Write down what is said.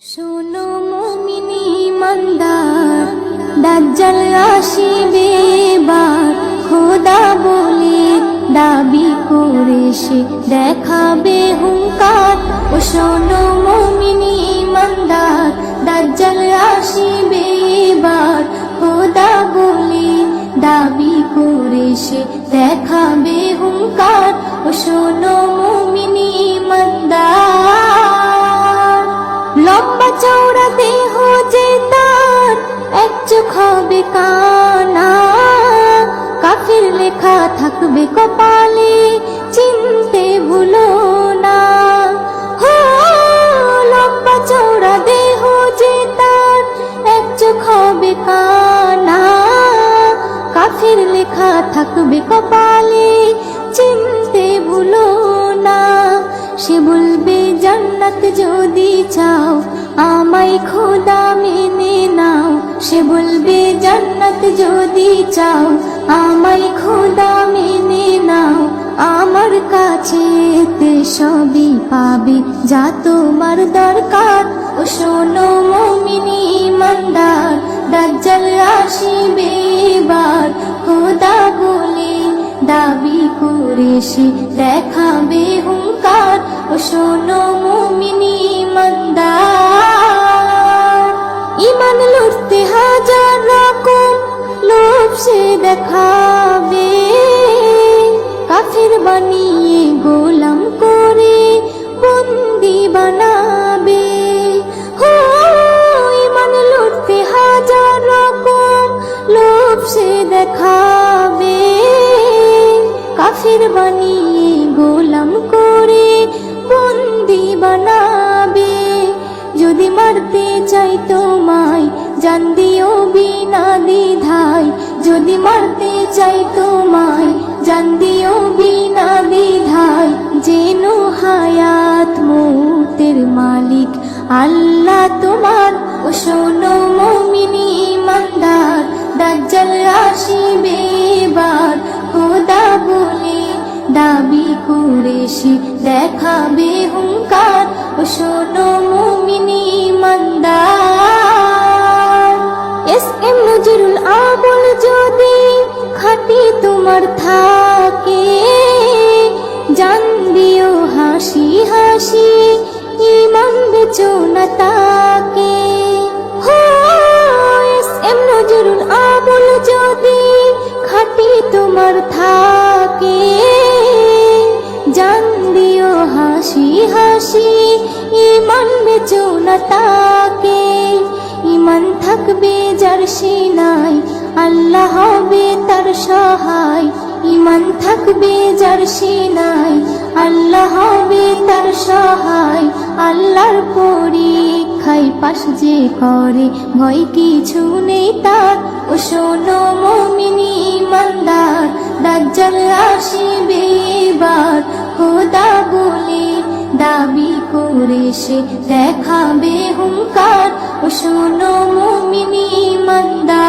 শোনো মুমিনি ইমানদার, দাজ্জাল আসিবে এবার। খোদা বলে দাবি করে সে দেখাবে হুঙ্কার। ও শোনো মুমিনি ইমানদার, দাজ্জাল আসিবে এবার। খোদা বলে দাবি করে সে দেখাবে হুঙ্কার। ও শোনো মুমিনি ইমানদার, লম্বা চওড়া দেহ যে তার, এক চোখ হবে কানা। কাফির লেখা থাকবে কপালে, চিনতে ভুলো না। হো, লম্বা চওড়া দেহ যে তার, এক চোখ হবে কানা। কাফির লেখা থাকবে কপালে, চিনতে ভুলো না। সে বলবে জান্নাত যদি চাও, আমায় খোদা মেনে নাও। সে বলবে জান্নাত যদি চাও, আমায় খোদা মেনে নাও। আমার কাছে এতে সবই পাবে যা তোমার দরকার। ও শোনো মুমিনি ইমানদার, দাজ্জাল আসিবে এবার। খোদা বলে দাবি করে সে দেখাবে হুঙ্কার। ও শোনো মুমিনি ইমানদার, ইমান লুটতে হাজার রকম লোভ সে দেখাবে। কাফির বানিয়ে গোলাম করে বন্দি বানাবে। হো, ইমান লুটতে হাজার রকম লোভ সে দেখাবে। কাফির বানিয়ে গোলাম করে বন্দি বানাবে। যদি মারতে চাই তোমায়, জান দিও বিনা দ্বিধায়। যদি মারতে চাই তোমায়, জান দিও বিনা দ্বিধায়। যেনো হায়াত মৌতের মালিক আল্লাহ তোমার। ও শোনো মুমিনি ইমানদার, দাজ্জাল আসিবে এবার। খোদা বলে দাবি করে সে দেখাবে হুঙ্কার। ও শোনো মুমিনি ইমানদার, এস.এম. নজরুল আবুল যদি খাঁটি তোমার থাকে, জান দিও হাসি হাসি, ইমান বেচো না তাকে। হো, এস.এম. নজরুল আবুল যদি খাঁটি তোমার থাকে, জান দিও হাসি হাসি, ইমান বেচো না তাকে। ইমান থাকবে যার সিনায়, আল্লাহ হবে তার সহায়। ইমান থাকবে যার সিনায়, আল্লাহ হবে তার সহায়। আল্লাহর পরীক্ষায় পাশ যে করে, ভয় কিছু নেই তার। ও শোনো মুমিনি ইমানদার, দাজ্জাল আসিবে এবার। খোদা বলে দাবি করে সে দেখাবে হুঙ্কার। ও শোনো মুমিনি ইমানদার।